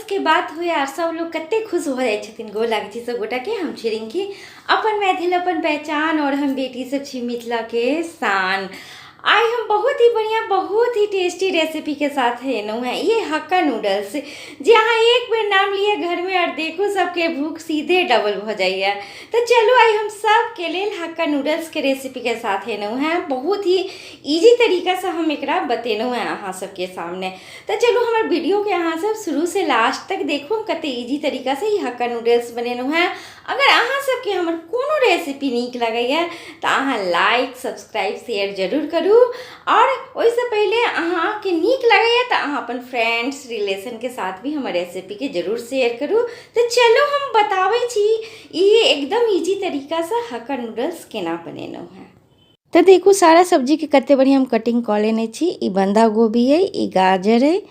के बात हुए आर सब लोग कते खुश हो जाए छथिन गोर लागे छी सब गोटा के। हम छी रिंकी, अपन मैथिल अपन पहचान और हम बेटी सब छी मिथिला के शान। आज हम बहुत ही बढ़िया बहुत ही टेस्टी रेसिपी के साथ एनू है ये हक्का नूडल्स। जे अहाँ एक बेर नाम लिए घर में और देखो सबके भूख सीधे डबल हो जाइए। तो चलो आज हम सब के लिए हक्का नूडल्स के रेसिपी के साथ एनू है। बहुत ही इजी तरीका से हम एकरा बतेनू है अहाँ सबके सामने। तो चलो हमारे वीडियो के अहाँ सब शुरू से लास्ट तक देखो हम कते इजी तरीका से ये हक्का नूडल्स बनेनू है। अगर अहाँ सबके हमर कोनो रेसिपी नीक लगैए तो अहाँ लाइक सब्सक्राइब शेयर जरूर करू। और वैसे पहले अहाँ के नीक लगैए तो अहाँ अपन फ्रेंड्स रिलेशन के साथ भी हमारे रेसिपी के जरूर शेयर करू। तो चलो हम बताबै छी ये एकदम इजी तरीका से हक्का नूडल्स केना बनेनू है। तो देखो सारा सब्जी के कते बढ़िया हम कटिंग कर लेने छी। ई बंधा गोभी है, ई गाजर है,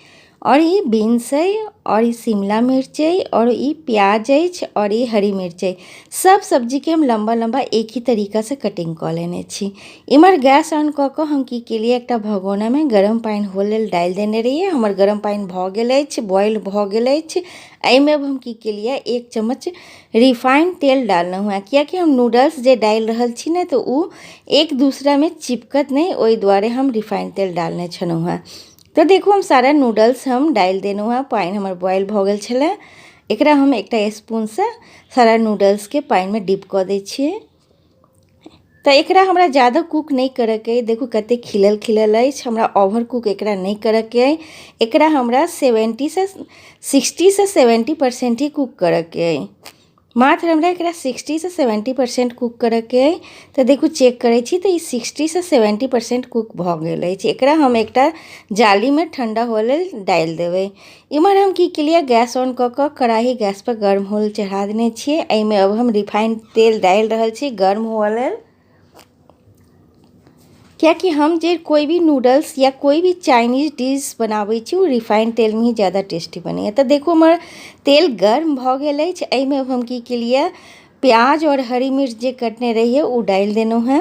और ये बीन्स है, और ये शिमला मिर्च है, और ये प्याज है, और ये हरी मिर्च है। सब सब्जी के हम लंबा लंबा एक ही तरीका से कटिंग कर लेने छी। इमर गैस ऑन क के हम की केलिए एक भगोना में गरम पानी हो लेल डाल देने रहिए। हमर गरम पानी भ गेल अछि, बॉयल भ गेल अछि। एहिमे अब हम की केलिए 1 चम्मच रिफाइंड तेल डालना हुआ, कियाकि हम नूडल्स जे डाल रहल छी ने तो उ एक दूसरा में चिपकत नहीं, ओहि द्वारे हम रिफाइंड तेल डालने छलहुँ हुआ। तो देखो हम सारा नूडल्स हम डाल देनू है। पानी हमार बॉयल भ गेल छले। एकरा हम एक स्पून से सारा नूडल्स के पानी में डिप कर दै छिए। तो एकरा हमरा ज़्यादा कुक नहीं करे के। देखो कते खिलल खिलल अछि, हमरा ओवर कुक एकरा नहीं करे के। एकरा हमरा 60 से 70% ही कुक करे के। मात्र हमरा एकरा 60 से 70% कुक करे के। तो देखो चेक करे छी तो 60 से 70% कुक भ गेल अछि। एकरा हम एकटा जाली में ठंडा हो लेल डाल देवे। इमर हम की केलिए गैस ऑन क के कढ़ाई गैस पर गर्म होल चढ़ा देने छिए। एहिमे अब हम रिफाइंड तेल डाल रहल छी गर्म हो लेल, क्या कि हम जे कोई भी नूडल्स या कोई भी चाइनीज डिश बनाबै छी वो रिफाइंड तेल में ही ज़्यादा टेस्टी बने। तो देखो हमार तेल गर्म भ गेल अछि। एहिमे अब हम की केलिए प्याज और हरी मिर्च जे कटने रहिए वो डाल देनू है।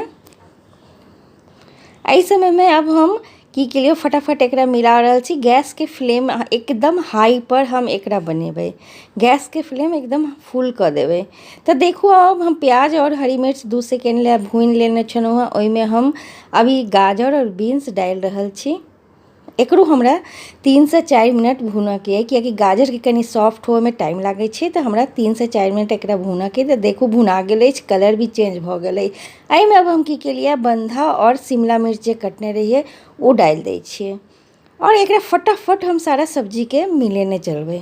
एहि समय में अब हम की केलिए फटाफट एकरा मिला रहल छी। गैस के फ्लेम एकदम हाई पर हम एकरा बनेबै। गैस के फ्लेम एकदम फुल कर देबै। तो देखो अब हम प्याज और हरी मिर्च 2 सेकेंड ले भून लेने छलहुँ हँ। ओहिमे हम अभी गाजर और बीन्स डाल रहल छी। एकरो हमरा 3 से 4 मिनट भूनऽ के है, कियाकि गाजर के कनी सॉफ्ट होए में टाइम लागे छै। तो हमरा 3 से 4 मिनट एकरा भूनऽ के। तो देखो भुना गेल अछि, कलर भी चेंज भ गेल अछि। एहिमे अब हम की केलिए बंधा और शिमला मिर्च जे कटने रहिए वो डाल दै छिए। और एकरा फटाफट हम सारा सब्जी के मिलेने चलबै,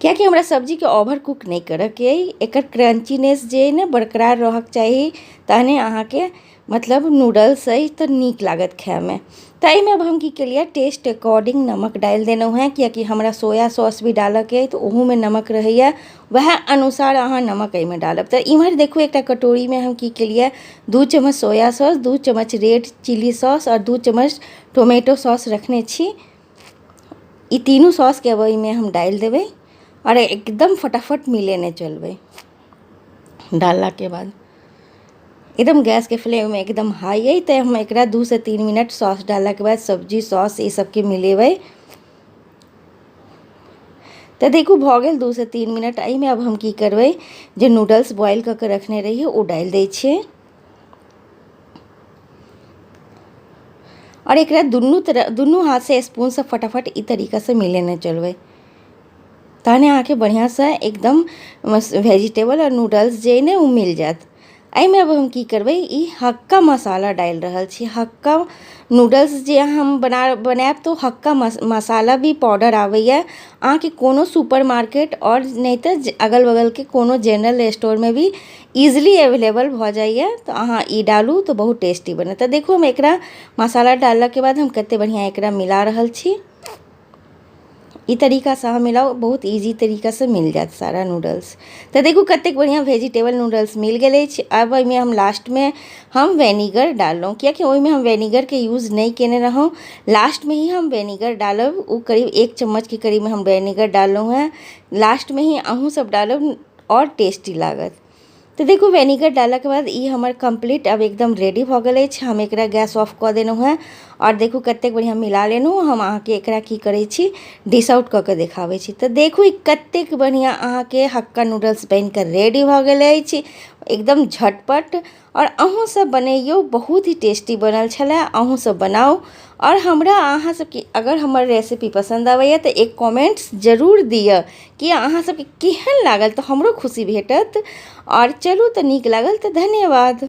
कियाकि हमरा सब्जी के ओवर कुक नहीं करे के। एकर क्रंचीनेस जे ने बरकरार रहक चाहिए, तहने अहाँ के मतलब नूडल्स है तो नीक लागत खाए में। तो एहिमे अब हम की केलिए टेस्ट अकॉर्डिंग नमक डाल देनू है, कियाकि हमरा सोया सॉस भी डालऽ के तो ओहू में नमक रहिए, वह अनुसार अहाँ नमक एहिमे डालब। तो इम्हर देखो एक कटोरी में हम की केलिए 2 चम्मच सोया सॉस, 2 चम्मच रेड चिली सॉस और 2 चम्मच टोमेटो सॉस रखने छी। ई तीनों सॉस के अब एहिमे हम डाल देबै और एकदम फटाफट मिलेने चलबै। डालला के बाद एकदम गैस के फ्लेम में एकदम हाई है। तो हम एकरा 2 से 3 मिनट सॉस डालला के बाद सब्जी सॉस ये सब के मिलेबै। तो देखो भ गेल 2 से 3 मिनट। एहिमे अब हम की करबै जे नूडल्स बॉयल क के रखने रहिए वो डाल दै छिए। और एकरा दुनू हाथ से स्पून से फटाफट ई तरीका से मिलेने चलबै, तहने अहाँ के बढ़िया से एकदम वेजिटेबल और नूडल्स जे ने वो मिल जात। एहिमे अब हम की करबै ई हक्का मसाला डाल रहल छी। हक्का नूडल्स जे हम बनाएब तो हक्का मसाला भी पाउडर आबैए। अहाँ के कोनो सुपर मार्केट और नहीं तो अगल बगल के कोनो जनरल स्टोर में भी इजीली अवेलेबल भ जाइए। तो अहाँ ई डालू तो बहुत टेस्टी बने। तो देखो हम एकरा मसाला डालला के बाद हम कते बढ़िया एकरा मिला रहल छी। ई तरीका से हम मिलाओ बहुत इजी तरीका से मिल जात सारा नूडल्स। तो देखो कते बढ़िया वेजिटेबल नूडल्स मिल गए। अब एहिमे हम लास्ट में हम वेनिगर डालूँ, कियाकि ओहिमे हम वेनिगर के यूज़ नहीं केने रहूँ। लास्ट में ही हम वेनिगर डालब। वो करीब 1 चम्मच के करीब में हम वेनिगर डालूँ है। लास्ट में ही अहूँ सब डालब और टेस्टी लागत। तो देखो वेनिगर डाला के बाद ये हमार कंप्लीट अब एकदम रेडी हो गए। हम एकरा गैस ऑफ कर देनू है और देखू कतेक बढ़िया मिला लेनू। हम अहाँके एकरा की करै छी डिश आउट कऽ के देखाबै छी। तऽ देखू ई कतेक बढ़िया अहाँके हक्का नूडल्स बनि कऽ रेडी भऽ गेल अछि, एकदम झटपट। और अहूँ सब बनैयौ, बहुत ही टेस्टी बनल छलै, अहूँ सब बनाउ। और हमरा अहाँ सबके अगर हमर रेसिपी पसंद आबैए तऽ एक कमेंट्स जरूर दिअ कि अहाँ सबके केहन लागल, तऽ हमरो खुशी भेटत। और चलू तऽ नीक लागल तऽ धन्यवाद।